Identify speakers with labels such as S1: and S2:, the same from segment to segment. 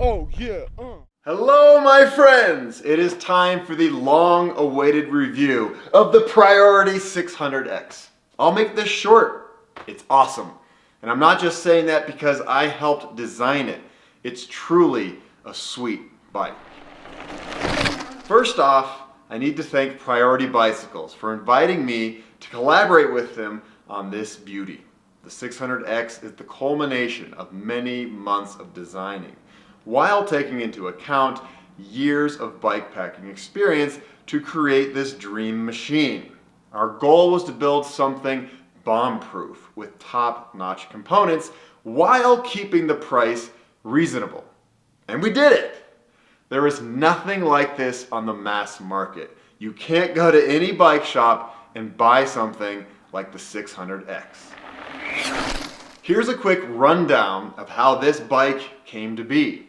S1: Oh yeah.
S2: Hello, my friends! It is time for the long-awaited review of the Priority 600X. I'll make this short. It's awesome. And I'm not just saying that because I helped design it. It's truly a sweet bike. First off, I need to thank Priority Bicycles for inviting me to collaborate with them on this beauty. The 600X is the culmination of many months of designing, while taking into account years of bikepacking experience to create this dream machine. Our goal was to build something bomb-proof with top-notch components while keeping the price reasonable. And we did it! There is nothing like this on the mass market. You can't go to any bike shop and buy something like the 600X. Here's a quick rundown of how this bike came to be.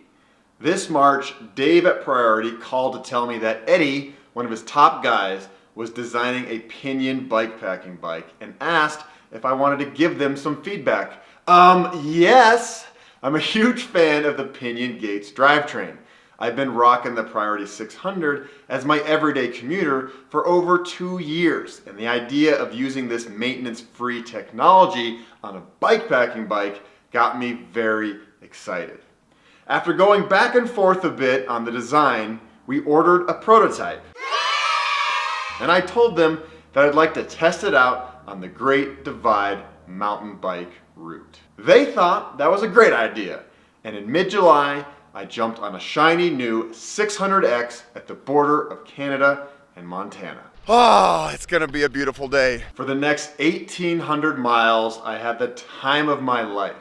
S2: This March, Dave at Priority called to tell me that Eddie, one of his top guys, was designing a Pinion bikepacking bike and asked if I wanted to give them some feedback. Yes! I'm a huge fan of the Pinion Gates drivetrain. I've been rocking the Priority 600 as my everyday commuter for over 2 years, and the idea of using this maintenance-free technology on a bikepacking bike got me very excited. After going back and forth a bit on the design, we ordered a prototype. And I told them that I'd like to test it out on the Great Divide mountain bike route. They thought that was a great idea, and in mid-July, I jumped on a shiny new 600X at the border of Canada and Montana. Oh, it's gonna be a beautiful day. For the next 1,800 miles, I had the time of my life.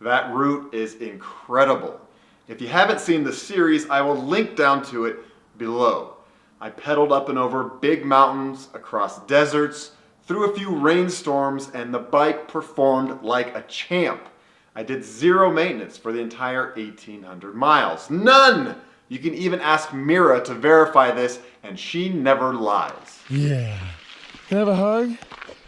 S2: That route is incredible. If you haven't seen the series, I will link down to it below. I pedaled up and over big mountains, across deserts, through a few rainstorms, and the bike performed like a champ. I did zero maintenance for the entire 1,800 miles. None! You can even ask Mira to verify this, and she never lies.
S1: Yeah. Can I have a hug?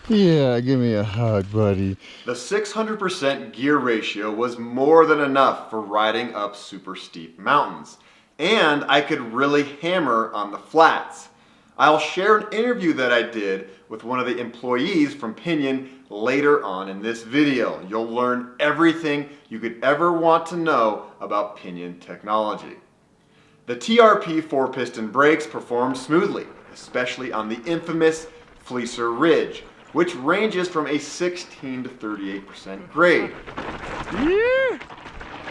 S1: Yeah, give me a hug, buddy.
S2: The 600% gear ratio was more than enough for riding up super steep mountains, and I could really hammer on the flats. I'll share an interview that I did with one of the employees from Pinion later on in this video. You'll learn everything you could ever want to know about Pinion technology. The TRP 4-piston brakes performed smoothly, especially on the infamous Fleecer Ridge, which ranges from a 16 to 38% grade.
S1: Yeah.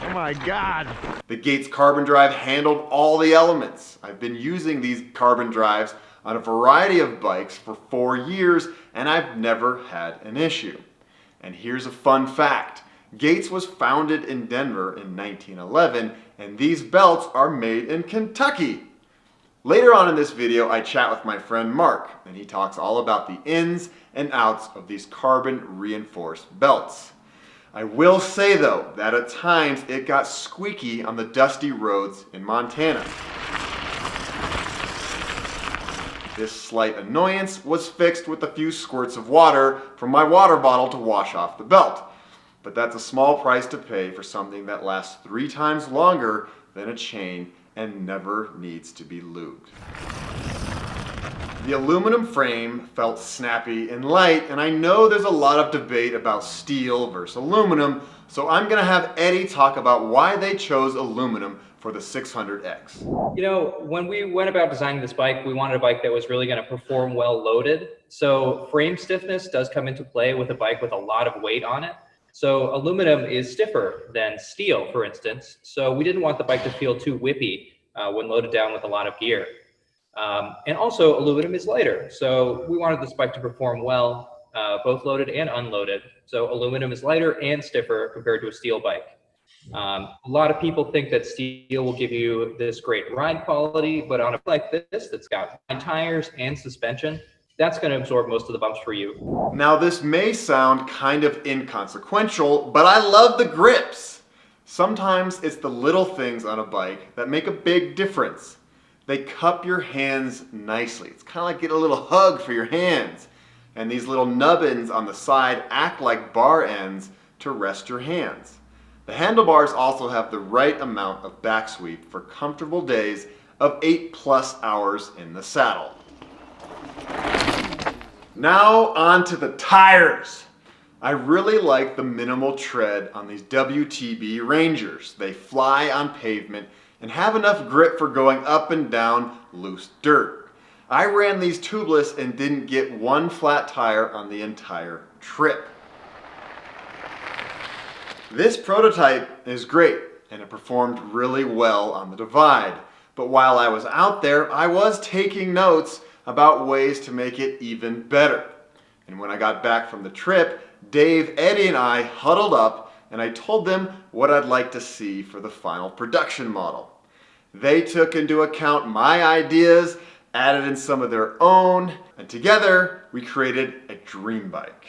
S1: Oh my God.
S2: The Gates carbon drive handled all the elements. I've been using these carbon drives on a variety of bikes for 4 years, and I've never had an issue. And here's a fun fact. Gates was founded in Denver in 1911, and these belts are made in Kentucky. Later on in this video, I chat with my friend Mark, and he talks all about the ins and outs of these carbon reinforced belts. I will say though, that at times it got squeaky on the dusty roads in Montana. This slight annoyance was fixed with a few squirts of water from my water bottle to wash off the belt. But that's a small price to pay for something that lasts 3 times longer than a chain and never needs to be lubed. The aluminum frame felt snappy and light, and I know there's a lot of debate about steel versus aluminum, so I'm gonna have Eddie talk about why they chose aluminum for the 600X.
S3: You know, when we went about designing this bike, we wanted a bike that was really going to perform well loaded. So frame stiffness does come into play with a bike with a lot of weight on it. So aluminum is stiffer than steel, for instance. So we didn't want the bike to feel too whippy when loaded down with a lot of gear. And also aluminum is lighter. So we wanted this bike to perform well, both loaded and unloaded. So aluminum is lighter and stiffer compared to a steel bike. A lot of people think that steel will give you this great ride quality, but on a bike like this that's got tires and suspension, that's going to absorb most of the bumps for you.
S2: Now this may sound kind of inconsequential, but I love the grips. Sometimes it's the little things on a bike that make a big difference. They cup your hands nicely. It's kind of like getting a little hug for your hands. And these little nubbins on the side act like bar ends to rest your hands. The handlebars also have the right amount of back sweep for comfortable days of 8+ hours in the saddle. Now on to the tires. I really like the minimal tread on these WTB Rangers. They fly on pavement and have enough grip for going up and down loose dirt. I ran these tubeless and didn't get one flat tire on the entire trip. This prototype is great and it performed really well on the Divide. But while I was out there, I was taking notes about ways to make it even better. And when I got back from the trip, Dave, Eddie, and I huddled up and I told them what I'd like to see for the final production model. They took into account my ideas, added in some of their own, and together we created a dream bike.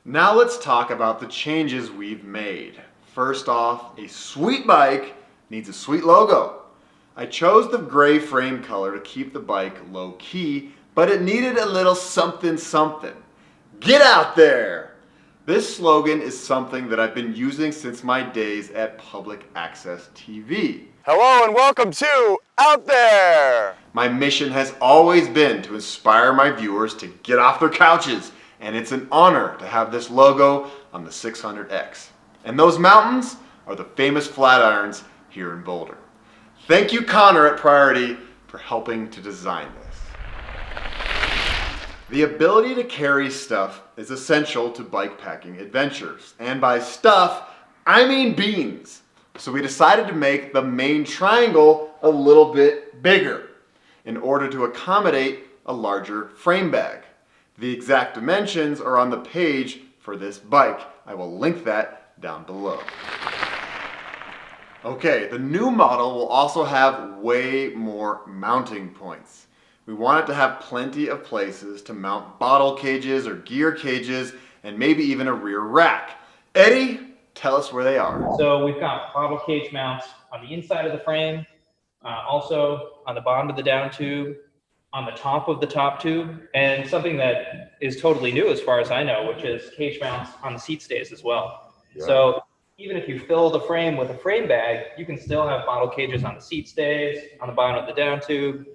S2: Now let's talk about the changes we've made. First off, a sweet bike needs a sweet logo. I chose the gray frame color to keep the bike low key, but it needed a little something something. Get out there! This slogan is something that I've been using since my days at Public Access TV.
S1: Hello and welcome to Out There!
S2: My mission has always been to inspire my viewers to get off their couches, and it's an honor to have this logo on the 600X. And those mountains are the famous Flatirons here in Boulder. Thank you, Connor at Priority, for helping to design this. The ability to carry stuff is essential to bikepacking adventures. And by stuff, I mean beans. So we decided to make the main triangle a little bit bigger in order to accommodate a larger frame bag. The exact dimensions are on the page for this bike. I will link that down below. Okay, the new model will also have way more mounting points. We want it to have plenty of places to mount bottle cages or gear cages and maybe even a rear rack. Eddie, tell us where they are.
S3: So we've got bottle cage mounts on the inside of the frame, also on the bottom of the down tube, on the top of the top tube, and something that is totally new as far as I know, which is cage mounts on the seat stays as well. Yeah. So even if you fill the frame with a frame bag, you can still have bottle cages on the seat stays, on the bottom of the down tube.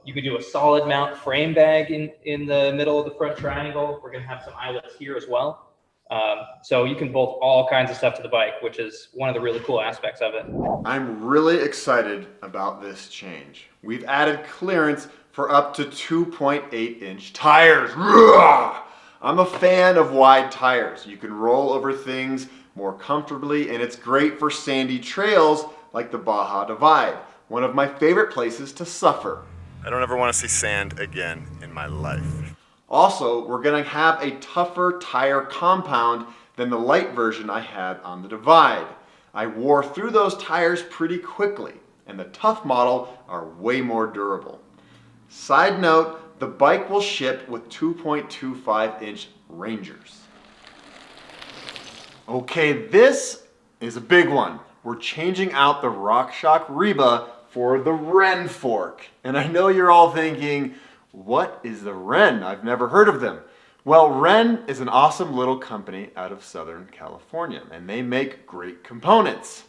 S3: You could do a solid mount frame bag in the middle of the front triangle. We're gonna have some eyelets here as well. So you can bolt all kinds of stuff to the bike, which is one of the really cool aspects of it.
S2: I'm really excited about this change. We've added clearance for up to 2.8-inch tires. I'm a fan of wide tires. You can roll over things more comfortably, and it's great for sandy trails like the Baja Divide, one of my favorite places to suffer.
S1: I don't ever want to see sand again in my life.
S2: Also, we're going to have a tougher tire compound than the light version I had on the Divide. I wore through those tires pretty quickly, and the tough model are way more durable. Side note, the bike will ship with 2.25-inch Rangers. Okay, this is a big one. We're changing out the RockShox Reba for the Wren fork. And I know you're all thinking, what is the Wren? I've never heard of them. Well, Wren is an awesome little company out of Southern California, and they make great components.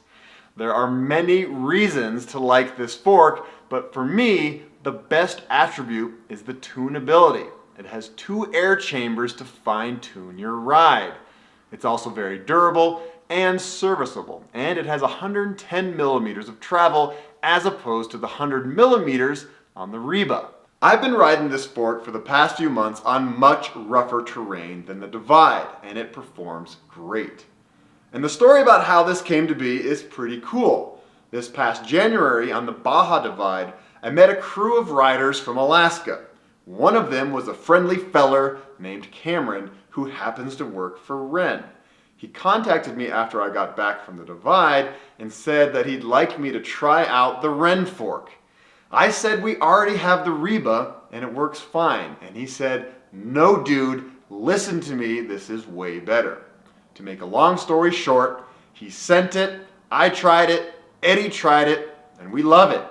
S2: There are many reasons to like this fork, but for me, the best attribute is the tunability. It has 2 air chambers to fine-tune your ride. It's also very durable and serviceable, and it has 110 millimeters of travel as opposed to the 100 millimeters on the Reba. I've been riding this fork for the past few months on much rougher terrain than the Divide, and it performs great. And the story about how this came to be is pretty cool. This past January on the Baja Divide, I met a crew of riders from Alaska. One of them was a friendly feller named Cameron who happens to work for Wren. He contacted me after I got back from the Divide and said that he'd like me to try out the Wren fork. I said we already have the Reba and it works fine, and he said, no dude, listen to me, this is way better. To make a long story short, he sent it, I tried it, Eddie tried it, and we love it.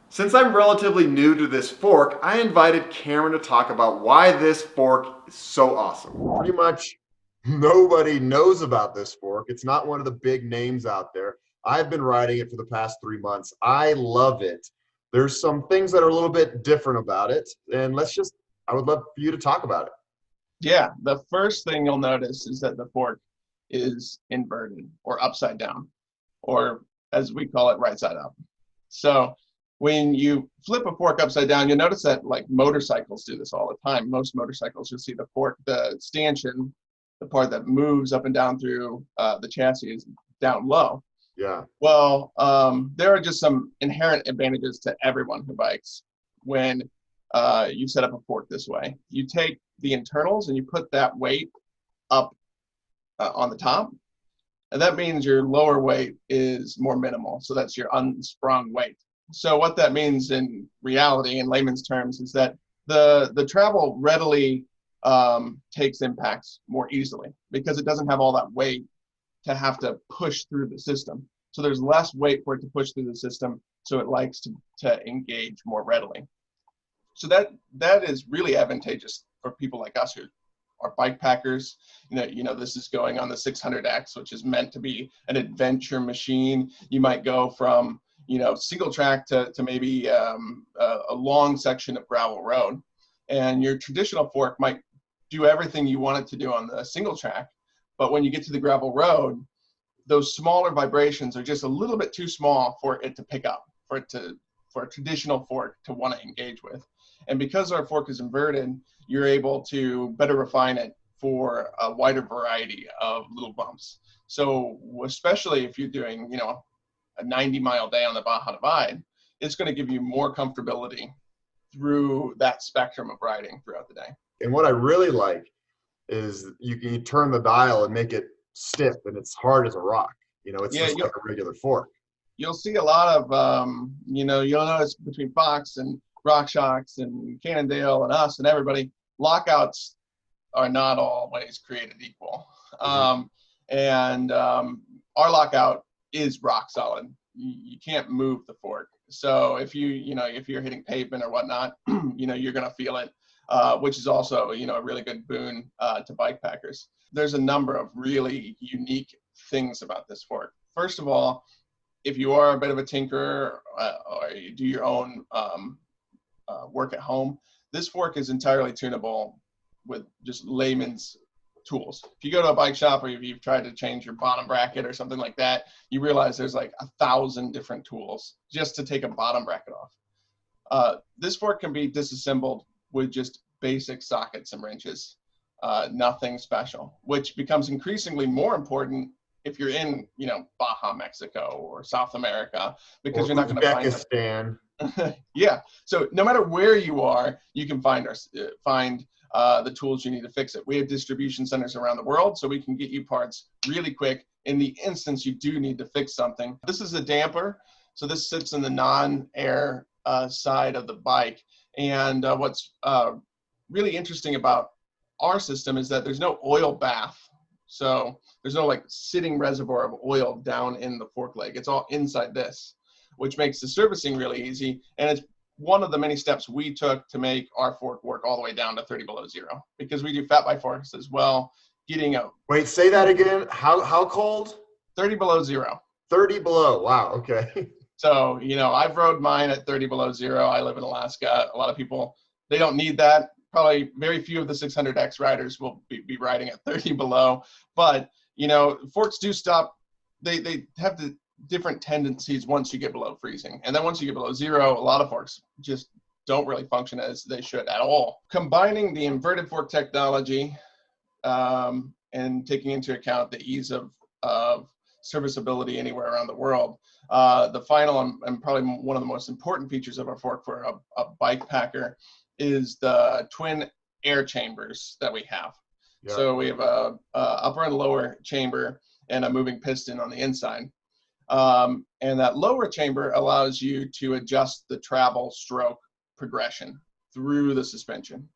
S2: Since I'm relatively new to this fork, I invited Cameron to talk about why this fork is so awesome. Pretty much nobody knows about this fork. It's not one of the big names out there. I've been riding it for the past 3 months. I love it. There's some things that are a little bit different about it, and I would love for you to talk about it.
S4: Yeah, the first thing you'll notice is that the fork is inverted or upside down, or as we call it, right side up. So when you flip a fork upside down, you'll notice that like motorcycles do this all the time. Most motorcycles, you'll see the fork, the stanchion, the part that moves up and down through the chassis is down low.
S2: Yeah.
S4: Well, there are just some inherent advantages to everyone who bikes when you set up a fork this way. You take the internals and you put that weight up on the top, and that means your lower weight is more minimal. So that's your unsprung weight. So what that means in reality, in layman's terms, is that the travel readily takes impacts more easily because it doesn't have all that weight to have to push through the system. So there's less weight for it to push through the system, so it likes to engage more readily. So that is really advantageous for people like us who are bike packers. You know, this is going on the 600X, which is meant to be an adventure machine. You might go from, you know, single track to maybe a long section of gravel road. And your traditional fork might do everything you want it to do on the single track, but when you get to the gravel road, those smaller vibrations are just a little bit too small for it to pick up, for a traditional fork to want to engage with. And because our fork is inverted, you're able to better refine it for a wider variety of little bumps. So especially if you're doing, you know, a 90-mile day on the Baja Divide, it's going to give you more comfortability through that spectrum of riding throughout the day.
S2: And what I really like is you can turn the dial and make it stiff, and it's hard as a rock. You know, it's just like a regular fork.
S4: You'll see a lot of, you know, you'll notice between Fox and RockShox and Cannondale and us and everybody, lockouts are not always created equal. And our lockout is rock solid. You can't move the fork. So if if you're hitting pavement or whatnot, you know, you're going to feel it, which is also, you know, a really good boon to bike packers. There's a number of really unique things about this fork. First of all, if you are a bit of a tinkerer or you do your own work at home, this fork is entirely tunable with just layman's tools. If you go to a bike shop or if you've tried to change your bottom bracket or something like that, you realize there's like 1,000 different tools just to take a bottom bracket off. This fork can be disassembled with just basic sockets and wrenches, nothing special, which becomes increasingly more important if you're in, you know, Baja, Mexico or South America, because you're not going to find
S2: Uzbekistan.
S4: Yeah. So no matter where you are, you can find the tools you need to fix it. We have distribution centers around the world, so we can get you parts really quick in the instance you do need to fix something. This is a damper. So this sits in the non-air side of the bike. And what's really interesting about our system is that there's no oil bath. So there's no like sitting reservoir of oil down in the fork leg. It's all inside this, which makes the servicing really easy. And it's one of the many steps we took to make our fork work all the way down to 30 below zero, because we do fat bike forks as well.
S2: Wait, say that again. How cold?
S4: 30 below zero.
S2: 30 below. Wow. Okay.
S4: So, you know, I've rode mine at 30 below zero. I live in Alaska. A lot of people, they don't need that. Probably very few of the 600X riders will be riding at 30 below. But, you know, forks do stop. They have the different tendencies once you get below freezing. And then once you get below zero, a lot of forks just don't really function as they should at all. Combining the inverted fork technology and taking into account the ease of serviceability anywhere around the world, the final and probably one of the most important features of our fork for a bike packer is the twin air chambers that we have. Yeah. So we have a upper and lower chamber and a moving piston on the inside. And that lower chamber allows you to adjust the travel stroke progression through the suspension.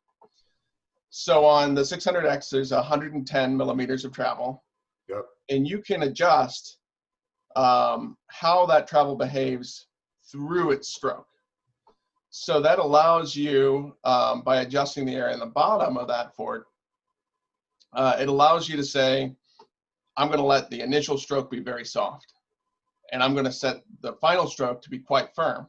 S4: So on the 600X, there's 110 millimeters of travel. Yep. And you can adjust how that travel behaves through its stroke. So that allows you, by adjusting the area in the bottom of that fork, it allows you to say, I'm going to let the initial stroke be very soft, and I'm going to set the final stroke to be quite firm.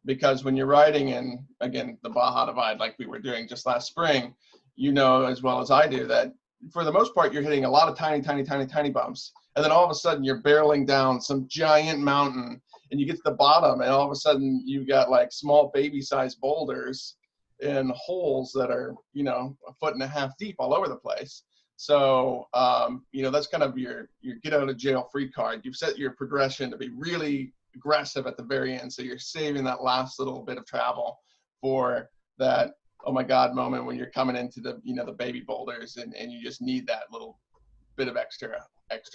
S4: Because when you're riding in, again, the Baja Divide like we were doing just last spring, you know as well as I do that for the most part, you're hitting a lot of tiny, tiny, tiny, tiny bumps. And then all of a sudden you're barreling down some giant mountain, and you get to the bottom, and all of a sudden you've got like small baby-sized boulders in holes that are, you know, 1.5 feet deep all over the place. So, you know, that's kind of your get out of jail free card. You've set your progression to be really aggressive at the very end. So you're saving that last little bit of travel for that, oh my God moment when you're coming into the, you know, the baby boulders, and you just need that little bit of extra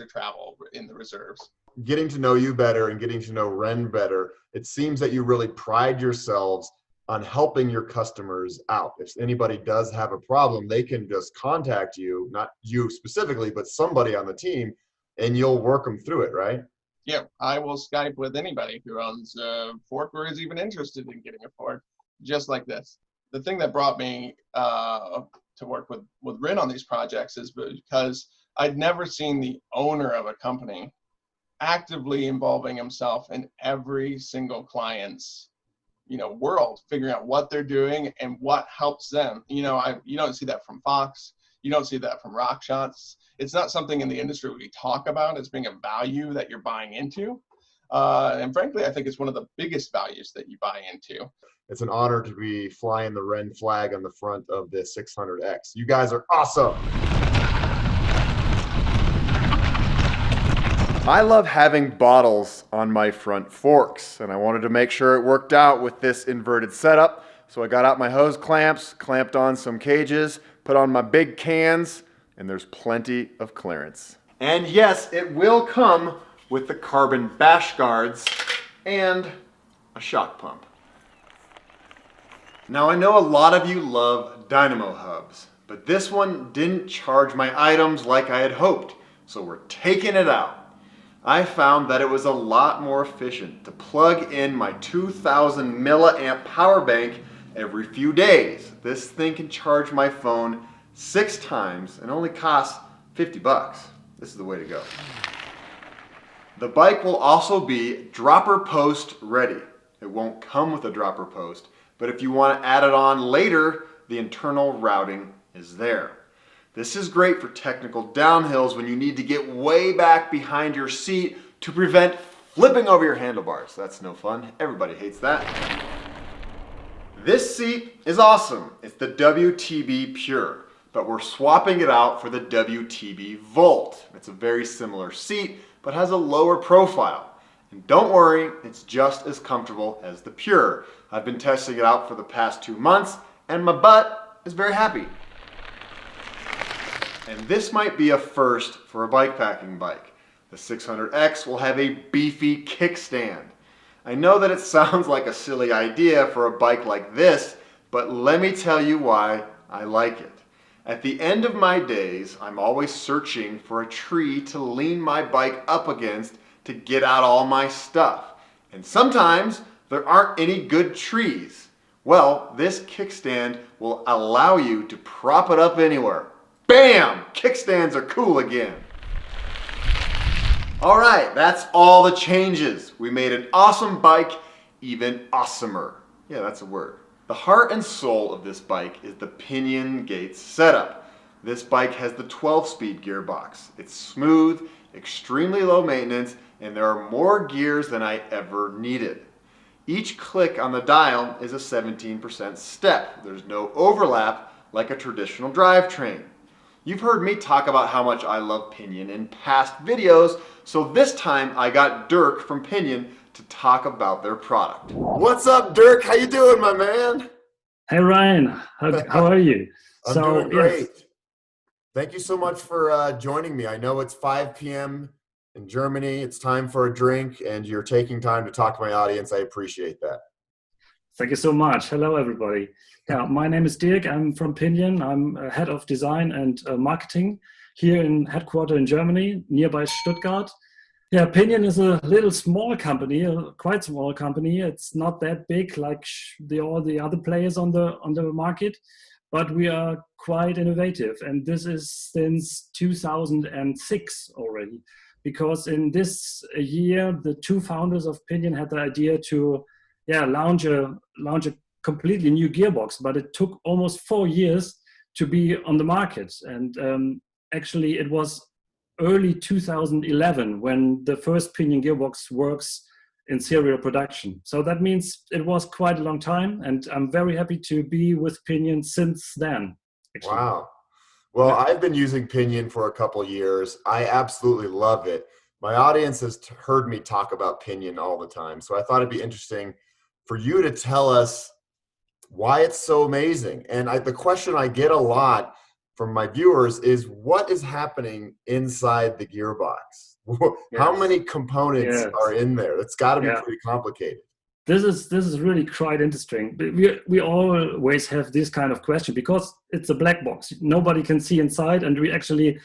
S4: travel in the reserves.
S2: Getting to know you better and getting to know Wren better, it seems that you really pride yourselves on helping your customers out. If anybody does have a problem, they can just contact you, not you specifically, but somebody on the team, and you'll work them through it, right?
S4: Yeah, I will Skype with anybody who owns a fork or is even interested in getting a fork, just like this. The thing that brought me to work with Wren on these projects is because I'd never seen the owner of a company actively involving himself in every single client's, you know, world, figuring out what they're doing and what helps them. You know, you don't see that from Fox. You don't see that from RockShots. It's not something in the industry we talk about as being a value that you're buying into. And frankly, I think it's one of the biggest values that you buy into.
S2: It's an honor to be flying the Wren flag on the front of the 600X. You guys are awesome. I love having bottles on my front forks, and I wanted to make sure it worked out with this inverted setup. So I got out my hose clamps, clamped on some cages, put on my big cans, and there's plenty of clearance. And yes, it will come with the carbon bash guards and a shock pump. Now I know a lot of you love dynamo hubs, but this one didn't charge my items like I had hoped, so we're taking it out. I found that it was a lot more efficient to plug in my 2000 milliamp power bank every few days. This thing can charge my phone 6 times and only costs $50. This is the way to go. The bike will also be dropper post ready. It won't come with a dropper post, but if you want to add it on later, the internal routing is there. This is great for technical downhills when you need to get way back behind your seat to prevent flipping over your handlebars. That's no fun. Everybody hates that. This seat is awesome. It's the WTB Pure, but we're swapping it out for the WTB Volt. It's a very similar seat, but has a lower profile. And don't worry, it's just as comfortable as the Pure. I've been testing it out for the past 2 months, and my butt is very happy. And this might be a first for a bikepacking bike. The 600X will have a beefy kickstand. I know that it sounds like a silly idea for a bike like this, but let me tell you why I like it. At the end of my days, I'm always searching for a tree to lean my bike up against to get out all my stuff. And sometimes there aren't any good trees. Well, this kickstand will allow you to prop it up anywhere. Bam! Kickstands are cool again. All right, that's all the changes. We made an awesome bike even awesomer. Yeah, that's a word. The heart and soul of this bike is the Pinion Gates setup. This bike has the 12-speed gearbox. It's smooth, extremely low maintenance, and there are more gears than I ever needed. Each click on the dial is a 17% step. There's no overlap like a traditional drivetrain. You've heard me talk about how much I love Pinion in past videos, so this time I got Dirk from Pinion to talk about their product. What's up, Dirk? How you doing, my man?
S5: Hey, Ryan. How are you?
S2: I'm doing great. Yes. Thank you so much for joining me. I know it's 5 p.m. in Germany. It's time for a drink, and you're taking time to talk to my audience. I appreciate that.
S5: Thank you so much. Hello, everybody. Yeah, my name is Dirk. I'm from Pinion. I'm head of design and marketing here in headquarters in Germany, nearby Stuttgart. Yeah, Pinion is a little small company, a quite small company. It's not that big like all the other players on the market, but we are quite innovative, and this is since 2006 already. Because in this year, the two founders of Pinion had the idea to, launch a completely new gearbox, but it took almost 4 years to be on the market, and actually it was early 2011 when the first Pinion gearbox works in serial production. So that means it was quite a long time, and I'm very happy to be with Pinion since then. Actually.
S2: Wow. Well, I've been using Pinion for a couple years. I absolutely love it. My audience has heard me talk about Pinion all the time, so I thought it'd be interesting for you to tell us why it's so amazing. And the question I get a lot from my viewers is, what is happening inside the gearbox? How many components are in there? It's got to be pretty complicated.
S5: This is really quite interesting. We always have this kind of question because it's a black box. Nobody can see inside, and we actually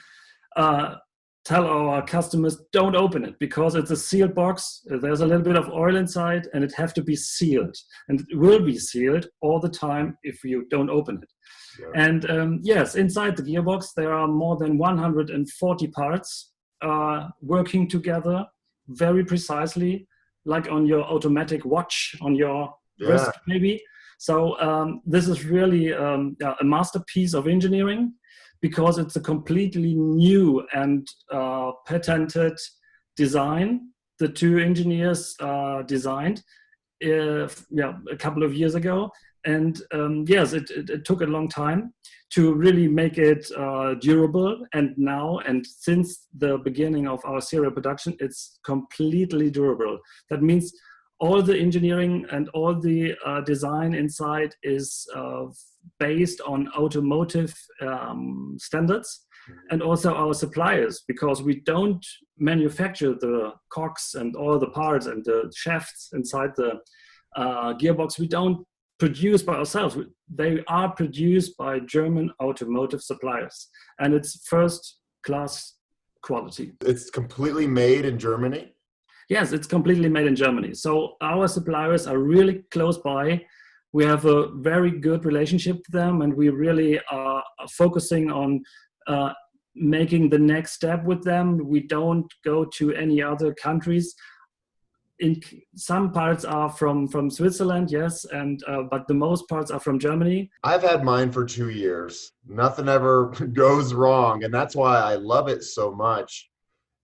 S5: tell our customers, don't open it because it's a sealed box. There's a little bit of oil inside, and it have to be sealed, and it will be sealed all the time if you don't open it. Yeah. And yes, inside the gearbox there are more than 140 parts working together very precisely, like on your automatic watch on your wrist maybe. So this is really a masterpiece of engineering, because it's a completely new and patented design. The two engineers designed a couple of years ago. And yes, it took a long time to really make it durable. And now, and since the beginning of our serial production, it's completely durable. That means all the engineering and all the design inside is based on automotive standards, and also our suppliers, because we don't manufacture the cogs and all the parts and the shafts inside the gearbox. We don't produce by ourselves. They are produced by German automotive suppliers, and it's first class quality.
S2: It's completely made in Germany?
S5: Yes, it's completely made in Germany. So our suppliers are really close by. We have a very good relationship with them, and we really are focusing on making the next step with them. We don't go to any other countries. In some parts are from Switzerland, yes, and but the most parts are from Germany.
S2: I've had mine for 2 years. Nothing ever goes wrong, and that's why I love it so much.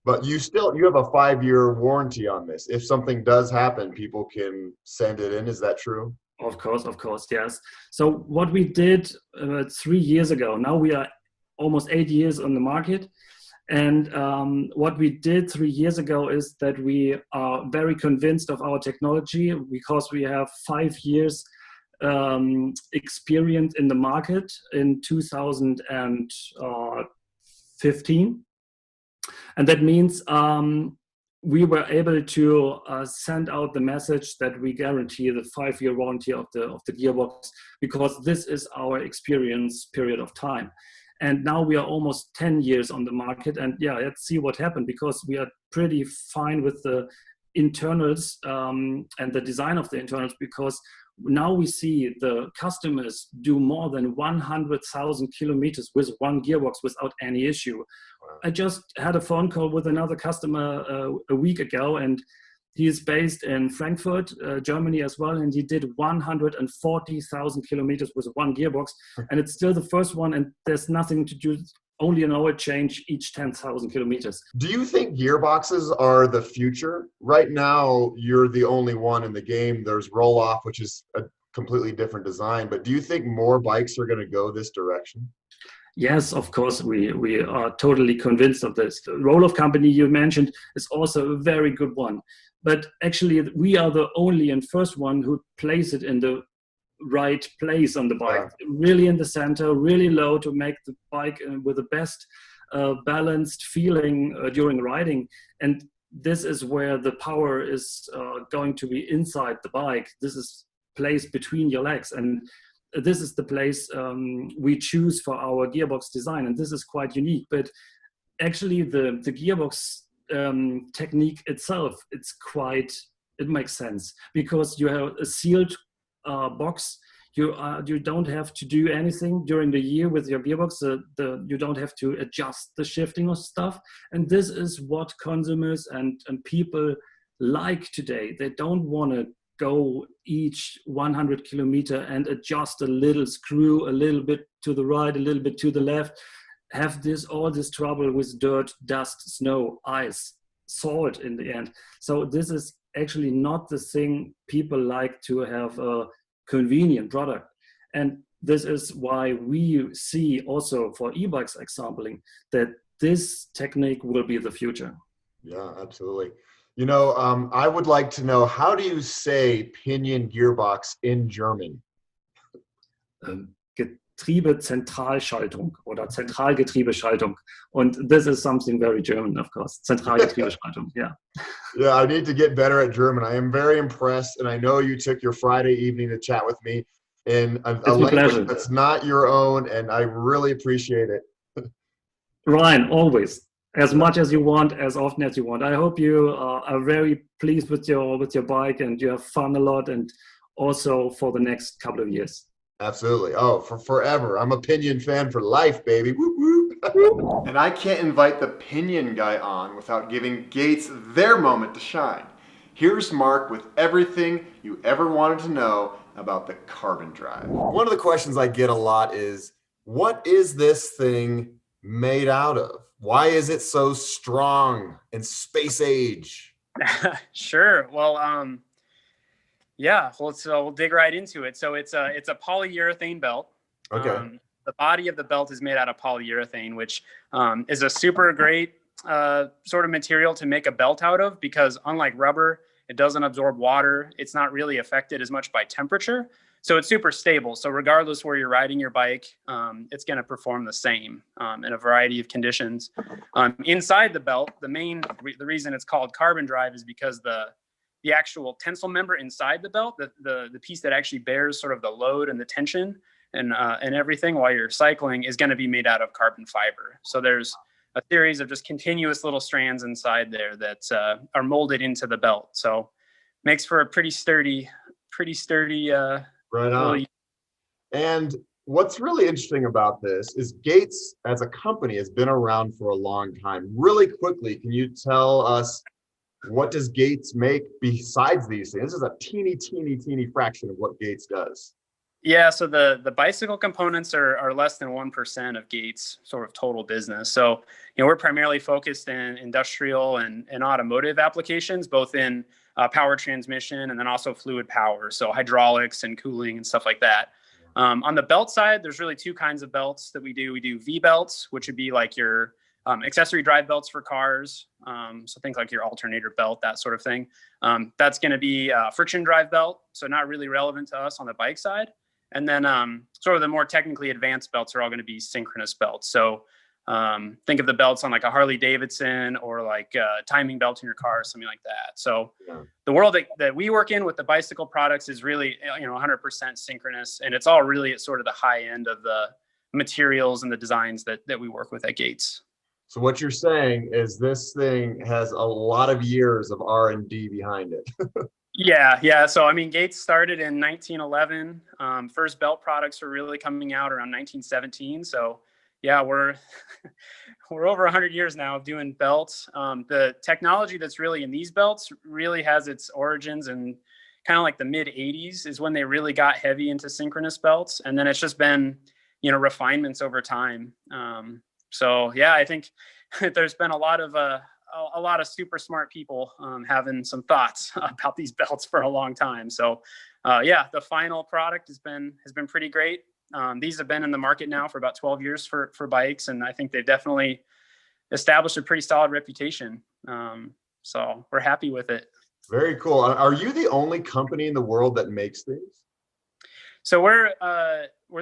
S2: But you have a 5-year warranty on this. If something does happen, people can send it in. Is that true?
S5: Of course, yes. So what we did 3 years ago, now we are almost 8 years on the market. And what we did 3 years ago is that we are very convinced of our technology, because we have 5 years experience in the market in 2015. And that means we were able to send out the message that we guarantee the 5-year warranty of the gearbox, because this is our experience period of time. And now we are almost 10 years on the market, and let's see what happened, because we are pretty fine with the internals and the design of the internals, because now we see the customers do more than 100,000 kilometers with one gearbox without any issue. Wow. I just had a phone call with another customer a week ago, and he is based in Frankfurt, Germany as well, and he did 140,000 kilometers with one gearbox, and it's still the first one, and there's nothing to do, only an oil change each 10,000 kilometers.
S2: Do you think gearboxes are the future? Right now, you're the only one in the game. There's roll-off, which is a completely different design, but do you think more bikes are going to go this direction?
S5: Yes, of course, we are totally convinced of this. The roll-off company you mentioned is also a very good one. But actually, we are the only and first one who place it in the right place on the bike, really in the center, really low, to make the bike with the best balanced feeling during riding. And this is where the power is going to be inside the bike. This is placed between your legs, and this is the place we choose for our gearbox design, and this is quite unique. But actually the gearbox technique itself, it makes sense because you have a sealed box. You don't have to do anything during the year with your gearbox. You don't have to adjust the shifting of stuff. And this is what consumers and people like today. They don't want to go each 100 kilometer and adjust a little screw, a little bit to the right, a little bit to the left, have all this trouble with dirt, dust, snow, ice, salt in the end. So this is actually not the thing people like to have a convenient product. And this is why we see also for e-bikes exampling that this technique will be the future.
S2: Yeah, absolutely. You know, I would like to know, how do you say Pinion gearbox in German?
S5: Getriebezentralschaltung oder Zentralgetriebeschaltung. And this is something very German, of course. Zentralgetriebeschaltung, yeah.
S2: Yeah, I need to get better at German. I am very impressed, and I know you took your Friday evening to chat with me in a language
S5: pleasure.
S2: that's not your own, and I really appreciate it.
S5: Ryan, always. As much as you want, as often as you want. I hope you are very pleased with your bike and you have fun a lot, and also for the next couple of years.
S2: Absolutely. Oh, for forever. I'm a Pinion fan for life, baby. Whoop, whoop. And I can't invite the Pinion guy on without giving Gates their moment to shine. Here's Mark with everything you ever wanted to know about the Carbon Drive. One of the questions I get a lot is, what is this thing made out of? Why is it so strong and space age?
S6: Sure. Well, yeah, we'll dig right into it. So it's a polyurethane belt.
S2: Okay.
S6: The body of the belt is made out of polyurethane, which is a super great sort of material to make a belt out of, because unlike rubber, it doesn't absorb water. It's not really affected as much by temperature. So it's super stable. So regardless where you're riding your bike, it's going to perform the same in a variety of conditions. Inside the belt, the reason it's called Carbon Drive is because the actual tensile member inside the belt, the piece that actually bears sort of the load and the tension and everything while you're cycling, is going to be made out of carbon fiber. So there's a series of just continuous little strands inside there that are molded into the belt. So makes for a pretty sturdy.
S2: Right on. And what's really interesting about this is Gates as a company has been around for a long time. Really quickly, can you tell us, what does Gates make besides these things? This is a teeny fraction of what Gates does.
S6: Yeah, so the bicycle components are less than 1% of Gates' sort of total business. So, we're primarily focused in industrial and automotive applications, both in power transmission and then also fluid power. So hydraulics and cooling and stuff like that. On the belt side, there's really two kinds of belts that we do. We do V belts, which would be like your accessory drive belts for cars. So think like your alternator belt, that sort of thing. That's going to be a friction drive belt. So not really relevant to us on the bike side. And then sort of the more technically advanced belts are all going to be synchronous belts. So think of the belts on like a Harley Davidson or like a timing belt in your car or something like that. So the world that we work in with the bicycle products is really 100% synchronous, and it's all really at sort of the high end of the materials and the designs that we work with at Gates.
S2: So what you're saying is this thing has a lot of years of R&D behind it.
S6: Yeah. So, Gates started in 1911. First belt products were really coming out around 1917. So, yeah, we're over 100 years now of doing belts. The technology that's really in these belts really has its origins in kind of like the mid 80s is when they really got heavy into synchronous belts. And then it's just been, refinements over time. So, yeah, I think there's been a lot of super smart people having some thoughts about these belts for a long time. So yeah, the final product has been pretty great. These have been in the market now for about 12 years for bikes, and I think they've definitely established a pretty solid reputation. So we're happy with it. Very
S2: cool. Are you the only company in the world that makes these?
S6: So we're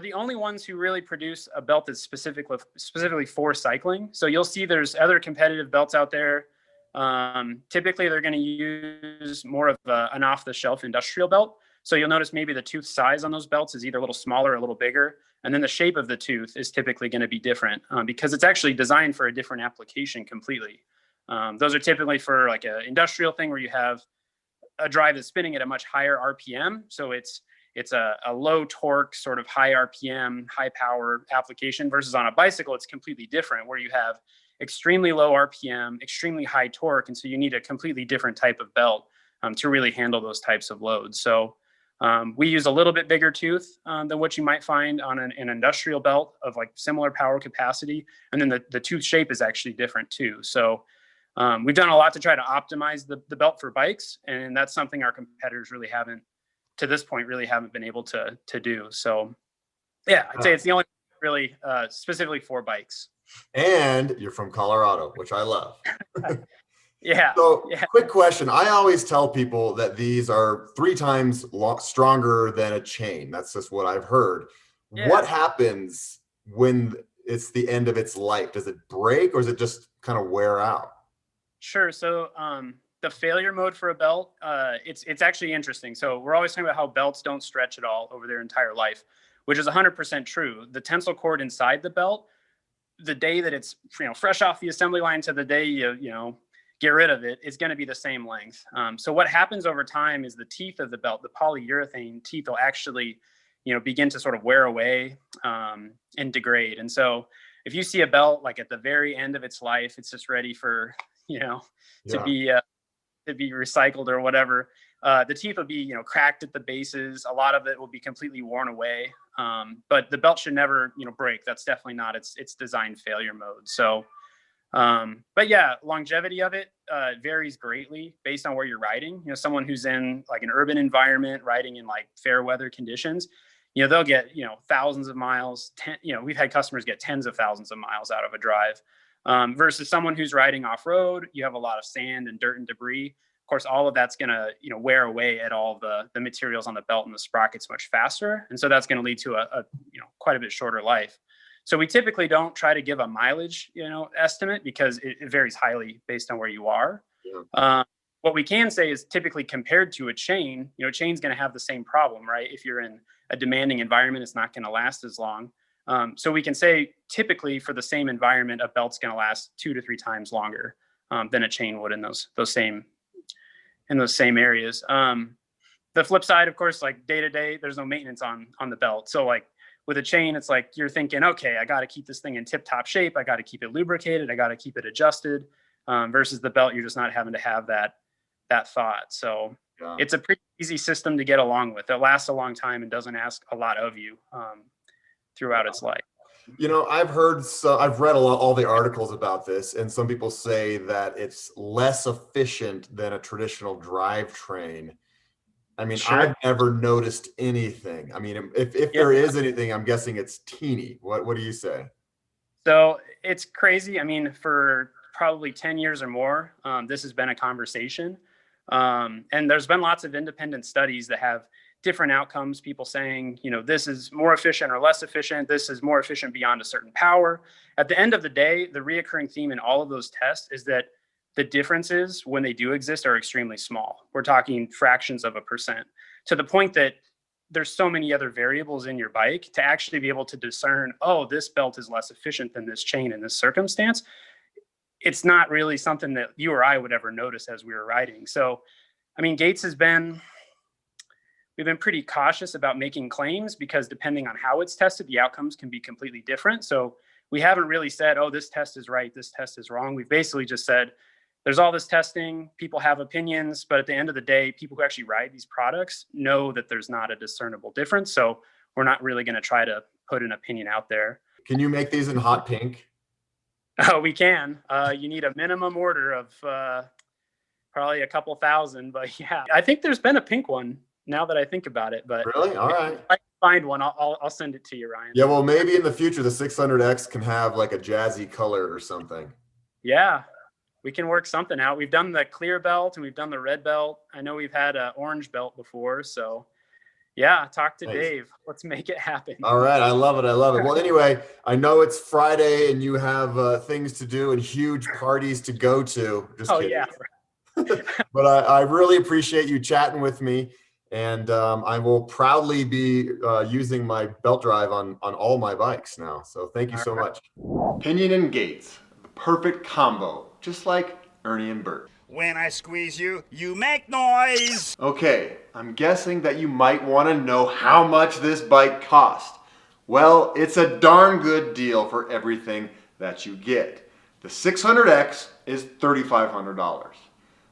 S6: the only ones who really produce a belt that's specifically for cycling. So you'll see there's other competitive belts out there. Typically, they're going to use more of an off-the-shelf industrial belt. So you'll notice maybe the tooth size on those belts is either a little smaller or a little bigger. And then the shape of the tooth is typically going to be different because it's actually designed for a different application completely. Those are typically for like an industrial thing where you have a drive that's spinning at a much higher RPM. So it's a low torque, sort of high RPM, high power application, versus on a bicycle, it's completely different, where you have extremely low RPM, extremely high torque. And so you need a completely different type of belt to really handle those types of loads. So we use a little bit bigger tooth than what you might find on an industrial belt of like similar power capacity. And then the tooth shape is actually different too. So we've done a lot to try to optimize the belt for bikes. And that's something our competitors really haven't, to this point, really haven't been able to do. So yeah, I'd say it's the only really specifically for bikes.
S2: And you're from Colorado, which I love.
S6: Yeah.
S2: So
S6: Yeah.
S2: quick question. I always tell people that these are 3 times stronger than a chain. That's just what I've heard.
S6: Yeah.
S2: What happens when it's the end of its life? Does it break, or is it just kind of wear out?
S6: Sure. So the failure mode for a belt, it's actually interesting. So we're always talking about how belts don't stretch at all over their entire life, which is 100% true. The tensile cord inside the belt, the day that it's fresh off the assembly line to the day you get rid of it, is going to be the same length. So what happens over time is the teeth of the belt, the polyurethane teeth, will actually begin to sort of wear away and degrade. And so if you see a belt like at the very end of its life, it's just ready for to be recycled or whatever, the teeth will be cracked at the bases. A lot of it will be completely worn away. But the belt should never break. That's definitely not its design failure mode. So but yeah, longevity of it varies greatly based on where you're riding. Someone who's in like an urban environment, riding in like fair weather conditions, they'll get thousands of miles. We've had customers get tens of thousands of miles out of a drive, versus someone who's riding off road. You have a lot of sand and dirt and debris. Of course, all of that's going to wear away at all the materials on the belt and the sprockets much faster, and so that's going to lead to a quite a bit shorter life. So we typically don't try to give a mileage, estimate, because it varies highly based on where you are. Yeah. What we can say is typically compared to a chain, chain's going to have the same problem, right? If you're in a demanding environment, it's not going to last as long. So we can say typically for the same environment, a belt's going to last 2 to 3 times longer than a chain would in those same areas. The flip side, of course, like day to day, there's no maintenance on the belt. So like with a chain, it's like you're thinking, okay, I got to keep this thing in tip top shape. I got to keep it lubricated. I got to keep it adjusted. Versus the belt, you're just not having to have that thought. So yeah, it's a pretty easy system to get along with. It lasts a long time and doesn't ask a lot of you throughout its life.
S2: I've read all the articles about this, and some people say that it's less efficient than a traditional drivetrain. I mean, sure. I've never noticed anything. I mean, if there is anything, I'm guessing it's teeny. What do you say?
S6: So it's crazy. I mean, for probably 10 years or more, this has been a conversation. And there's been lots of independent studies that have different outcomes, people saying, this is more efficient or less efficient. This is more efficient beyond a certain power. At the end of the day, the reoccurring theme in all of those tests is that the differences, when they do exist, are extremely small. We're talking fractions of a percent, to the point that there's so many other variables in your bike to actually be able to discern, oh, this belt is less efficient than this chain in this circumstance. It's not really something that you or I would ever notice as we were riding. So, I mean, Gates we've been pretty cautious about making claims, because depending on how it's tested, the outcomes can be completely different. So we haven't really said, oh, this test is right, this test is wrong. We've basically just said, there's all this testing, people have opinions, but at the end of the day, people who actually ride these products know that there's not a discernible difference. So we're not really going to try to put an opinion out there.
S2: Can you make these in hot pink?
S6: Oh, we can. You need a minimum order of probably a couple thousand, but yeah, I think there's been a pink one now that I think about it. But
S2: really, all right.
S6: If I can find one, I'll send it to you, Ryan.
S2: Yeah, well, maybe in the future the 600X can have like a jazzy color or something.
S6: Yeah, we can work something out. We've done the clear belt and we've done the red belt. I know we've had an orange belt before, so. Yeah, talk to Dave. Let's make it happen.
S2: All right. I love it. Well, anyway, I know it's Friday and you have things to do and huge parties to go to. Just kidding. Yeah. But I really appreciate you chatting with me. And I will proudly be using my belt drive on all my bikes now. So thank you so much. Pinion and Gates, the perfect combo, just like Ernie and Bert.
S7: When I squeeze you, you make noise.
S2: Okay, I'm guessing that you might want to know how much this bike cost. Well, it's a darn good deal for everything that you get. The 600X is $3,500.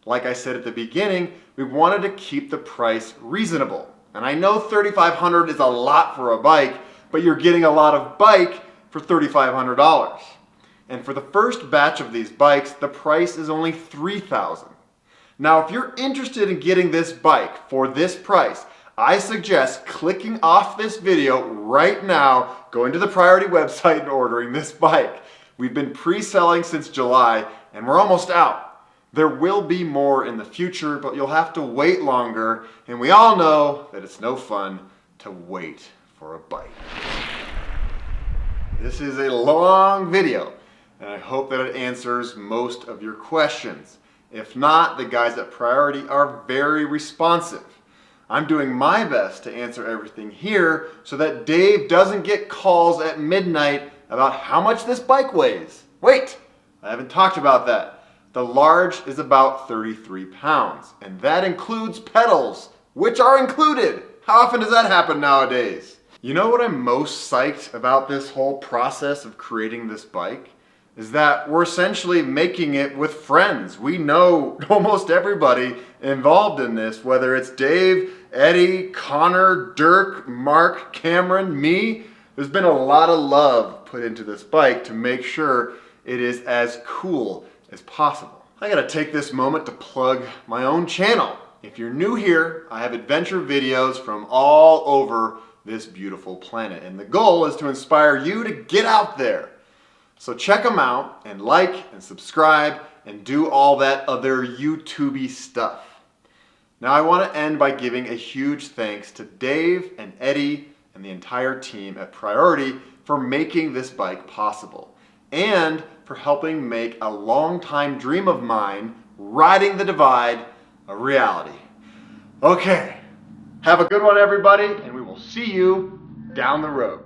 S2: Like I said at the beginning, we wanted to keep the price reasonable. And I know $3,500 is a lot for a bike, but you're getting a lot of bike for $3,500. And for the first batch of these bikes, the price is only $3,000. Now, if you're interested in getting this bike for this price, I suggest clicking off this video right now, going to the Priority website and ordering this bike. We've been pre-selling since July and we're almost out. There will be more in the future, but you'll have to wait longer, and we all know that it's no fun to wait for a bike. This is a long video, and I hope that it answers most of your questions. If not, the guys at Priority are very responsive. I'm doing my best to answer everything here so that Dave doesn't get calls at midnight about how much this bike weighs. Wait, I haven't talked about that. The large is about 33 pounds, and that includes pedals, which are included. How often does that happen nowadays? You know what I'm most psyched about this whole process of creating this bike? Is that we're essentially making it with friends. We know almost everybody involved in this, whether it's Dave, Eddie, Connor, Dirk, Mark, Cameron, me. There's been a lot of love put into this bike to make sure it is as cool as possible. I gotta take this moment to plug my own channel. If you're new here, I have adventure videos from all over this beautiful planet, and the goal is to inspire you to get out there. So check them out and like and subscribe and do all that other YouTube-y stuff. Now I want to end by giving a huge thanks to Dave and Eddie and the entire team at Priority for making this bike possible, and for helping make a long-time dream of mine, riding the Divide, a reality. Okay, have a good one everybody, and we will see you down the road.